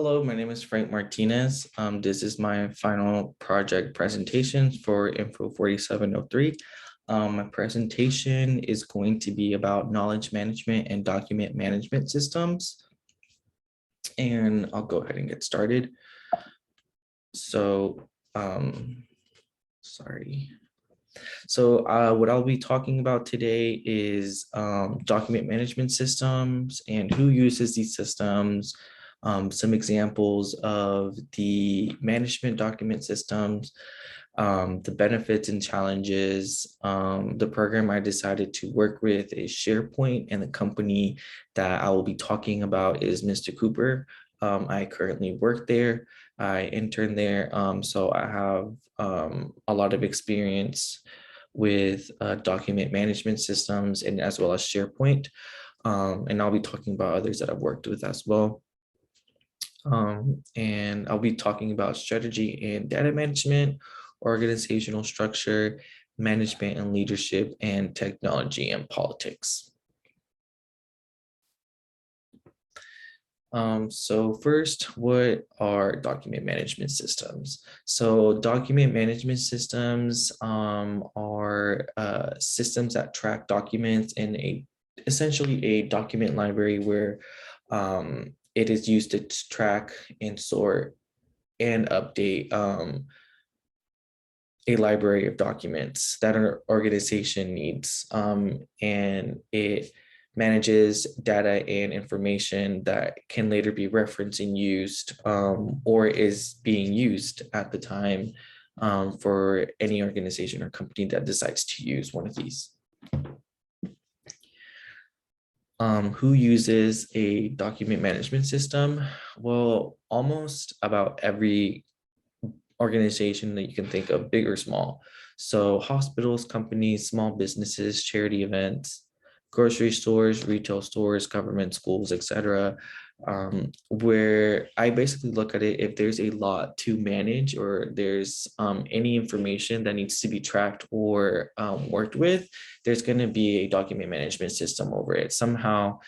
Hello, my name is Frank Martinez. This is my final project presentation for Info 4703. My presentation is going to be about knowledge management and document management systems. And I'll go ahead and get started. So, sorry. So what I'll be talking about today is document management systems and who uses these systems, some examples of the management document systems, the benefits and challenges. The program I decided to work with is SharePoint, and the company that I will be talking about is Mr. Cooper. I currently work there. I interned there, so I have a lot of experience with document management systems and as well as SharePoint. And I'll be talking about others that I've worked with as well. And I'll be talking about strategy and data management, organizational structure, management and leadership, and technology and politics. So first, what are document management systems? So document management systems are systems that track documents in essentially a document library where it is used to track and sort and update a library of documents that an organization needs, and it manages data and information that can later be referenced and used, or is being used at the time, for any organization or company that decides to use one of these. Who uses a document management system? Well, almost about every organization that you can think of, big or small. So hospitals, companies, small businesses, charity events, grocery stores, retail stores, government schools, etc. Where I basically look at it, if there's a lot to manage or there's any information that needs to be tracked or worked with, there's going to be a document management system over it somehow.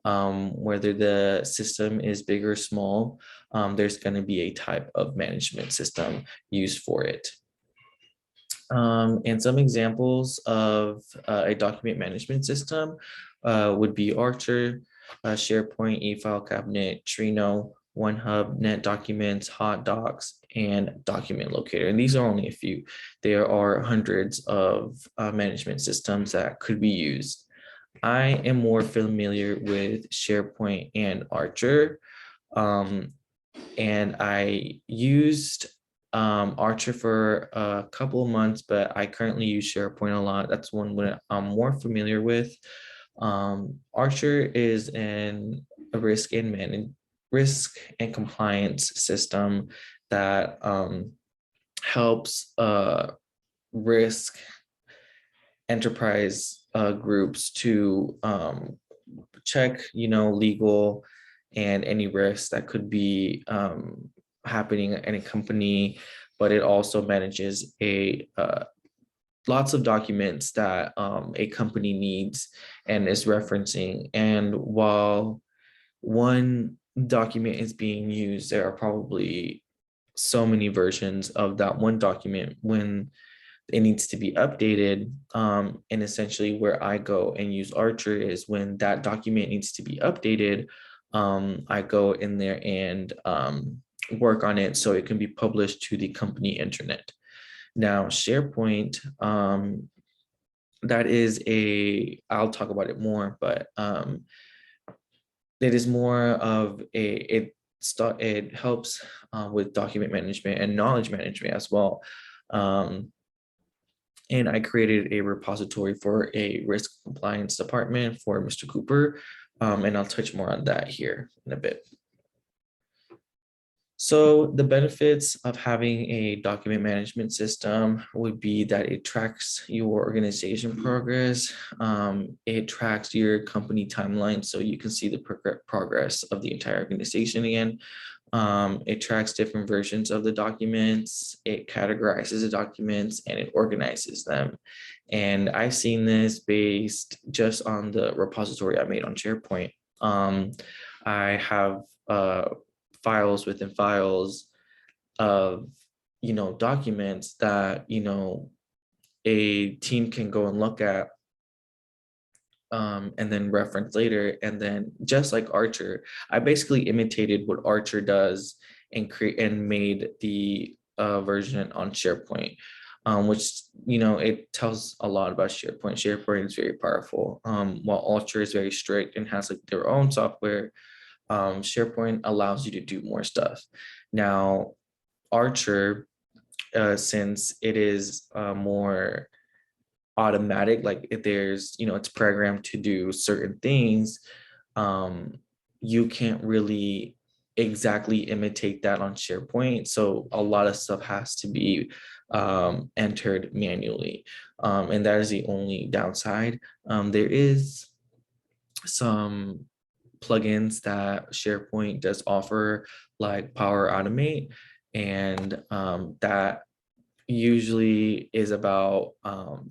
Whether the system is big or small, there's going to be a type of management system used for it. And some examples of a document management system would be Archer, SharePoint, eFile Cabinet, Trino, OneHub, NetDocuments, Hot Docs, and Document Locator. And these are only a few. There are hundreds of management systems that could be used. I am more familiar with SharePoint and Archer, and I used Archer for a couple of months, but I currently use SharePoint a lot. That's one that I'm more familiar with. Archer is a risk and compliance system that helps risk enterprise groups to check, legal and any risks that could be happening in a company, but it also manages lots of documents that a company needs and is referencing. And while one document is being used, there are probably so many versions of that one document when it needs to be updated. And essentially where I go and use Archer is when that document needs to be updated, I go in there and work on it so it can be published to the company intranet. Now, SharePoint, that is I'll talk about it more, but it is more of it helps with document management and knowledge management as well. And I created a repository for a risk compliance department for Mr. Cooper, and I'll touch more on that here in a bit. So the benefits of having a document management system would be that it tracks your organization progress. It tracks your company timeline so you can see the progress of the entire organization again. It tracks different versions of the documents, it categorizes the documents, and it organizes them. And I've seen this based just on the repository I made on SharePoint. I have files within files of, documents that, a team can go and look at, and then reference later. And then just like Archer, I basically imitated what Archer does and made the version on SharePoint, which, it tells a lot about SharePoint. SharePoint is very powerful, while Archer is very strict and has like their own software. SharePoint allows you to do more stuff. Now, Archer, since it is more automatic, like if there's, it's programmed to do certain things, um you can't really exactly imitate that on SharePoint, so a lot of stuff has to be entered manually, and that is the only downside. There is some plugins that SharePoint does offer, like Power Automate, and that usually is about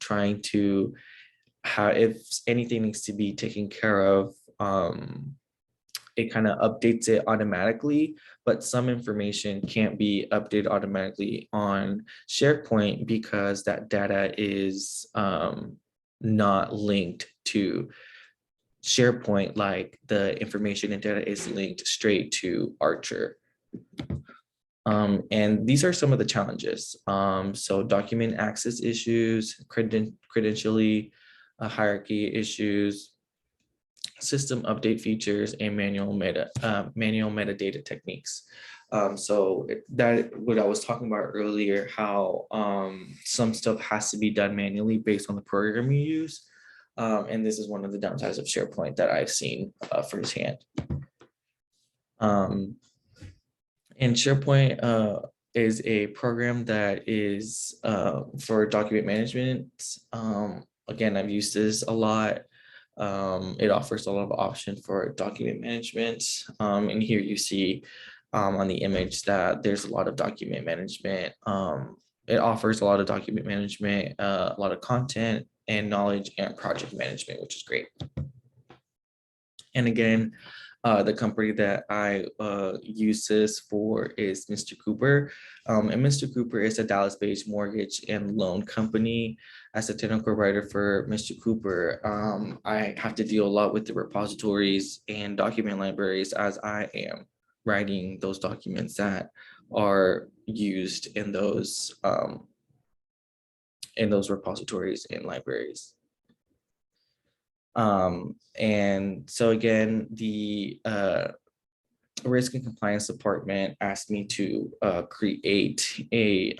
trying to have, if anything needs to be taken care of, it kind of updates it automatically, but some information can't be updated automatically on SharePoint because that data is not linked to SharePoint, like the information and data is linked straight to Archer. And these are some of the challenges. So document access issues, credentially hierarchy issues, system update features, and manual metadata techniques. That what I was talking about earlier, how some stuff has to be done manually based on the program you use. And this is one of the downsides of SharePoint that I've seen firsthand. And SharePoint is a program that is for document management. Again, I've used this a lot. It offers a lot of options for document management. And here you see on the image that there's a lot of document management. It offers a lot of document management, a lot of content and knowledge and project management, which is great. And again, the company that I use this for is Mr. Cooper. And Mr. Cooper is a Dallas-based mortgage and loan company. As a technical writer for Mr. Cooper, I have to deal a lot with the repositories and document libraries as I am writing those documents that are used in those repositories and libraries. And so again, the risk and compliance department asked me to create a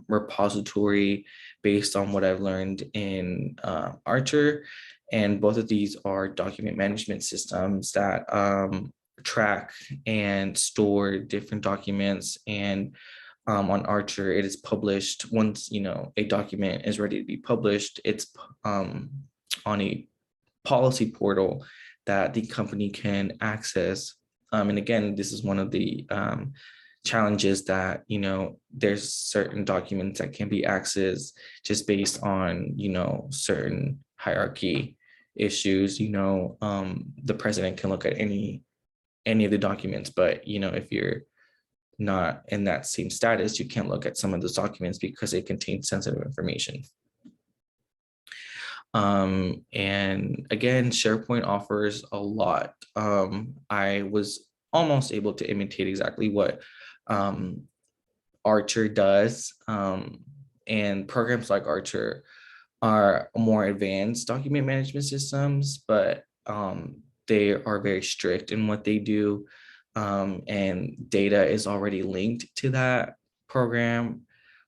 repository based on what I've learned in Archer. And both of these are document management systems that track and store different documents. And on Archer, it is published once, a document is ready to be published. It's on a policy portal that the company can access. And again, this is one of the challenges that, there's certain documents that can be accessed just based on, certain hierarchy issues. The president can look at any of the documents, but, if you're not in that same status, you can't look at some of those documents because it contains sensitive information. And again, SharePoint offers a lot. I was almost able to imitate exactly what Archer does. And programs like Archer are more advanced document management systems, but they are very strict in what they do. And data is already linked to that program,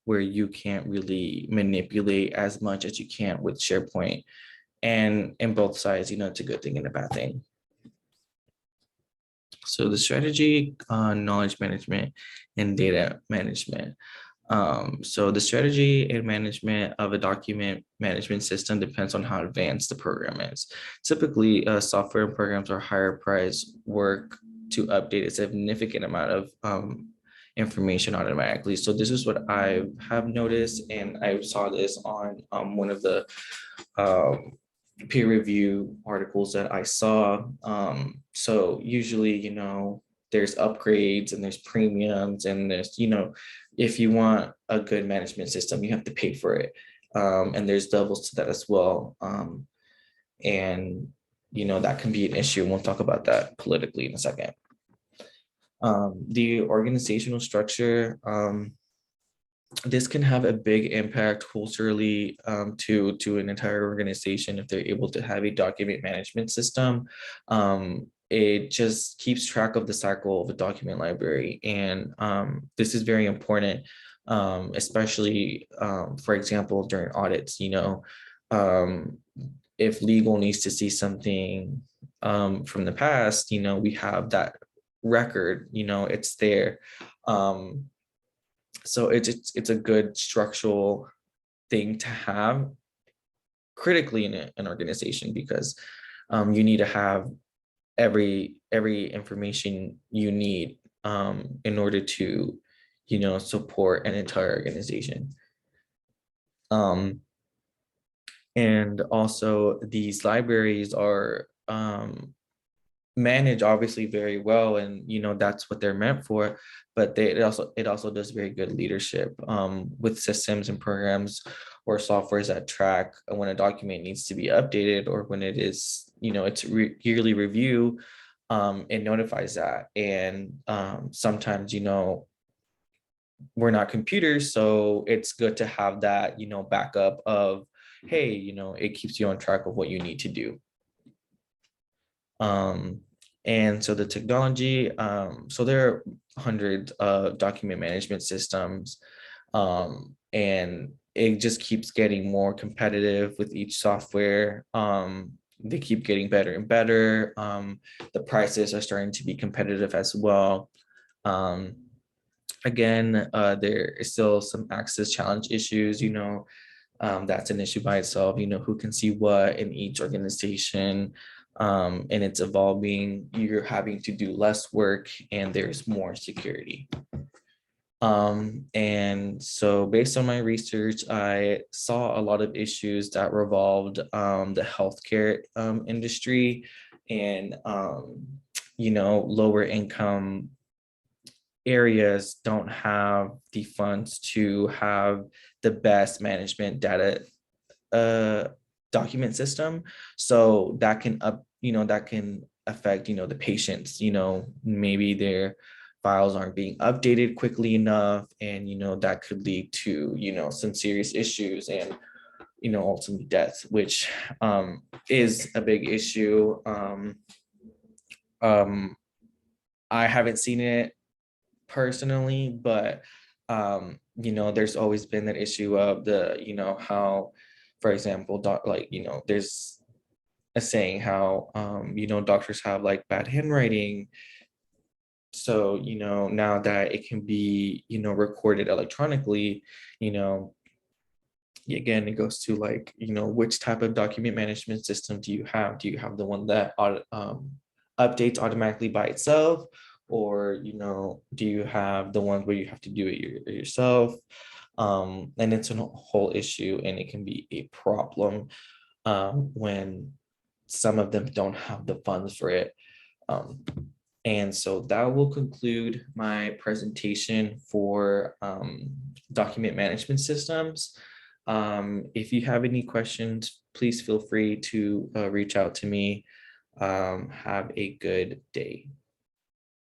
where you can't really manipulate as much as you can with SharePoint. And in both sides, it's a good thing and a bad thing. So the strategy, knowledge management, and data management. So the strategy and management of a document management system depends on how advanced the program is. Typically, software and programs are higher price work to update a significant amount of information automatically. So this is what I have noticed, and I saw this on one of the peer review articles that I saw. So usually, there's upgrades and there's premiums and there's, if you want a good management system, you have to pay for it. And there's levels to that as well. And, that can be an issue. And we'll talk about that politically in a second. The organizational structure, this can have a big impact culturally to an entire organization if they're able to have a document management system. It just keeps track of the cycle of a document library, and this is very important, especially for example during audits. If legal needs to see something from the past, we have that record. It's there. So it's a good structural thing to have critically in an organization, because you need to have every information you need in order to support an entire organization. And also these libraries are manage obviously very well, and that's what they're meant for, but it also does very good leadership with systems and programs or softwares that track when a document needs to be updated, or when it is it's yearly review. It notifies that, and sometimes we're not computers, so it's good to have that backup of, hey, it keeps you on track of what you need to do. And so the technology, so there are hundreds of document management systems, and it just keeps getting more competitive with each software. They keep getting better and better. The prices are starting to be competitive as well. Again, there is still some access challenge issues, that's an issue by itself, who can see what in each organization, and it's evolving. You're having to do less work and there's more security. And so based on my research, I saw a lot of issues that revolved the healthcare industry, and lower income areas don't have the funds to have the best management data document system. So that can affect the patients. Maybe their files aren't being updated quickly enough, and that could lead to some serious issues, and ultimately death, which is a big issue. I haven't seen it personally, but there's always been that issue of how, for example, there's a saying how doctors have like bad handwriting. So now that it can be recorded electronically, again, it goes to like which type of document management system do you have? Do you have the one that updates automatically by itself, or do you have the ones where you have to do it yourself? And it's a whole issue, and it can be a problem when some of them don't have the funds for it. And so that will conclude my presentation for document management systems. If you have any questions, please feel free to reach out to me. Have a good day.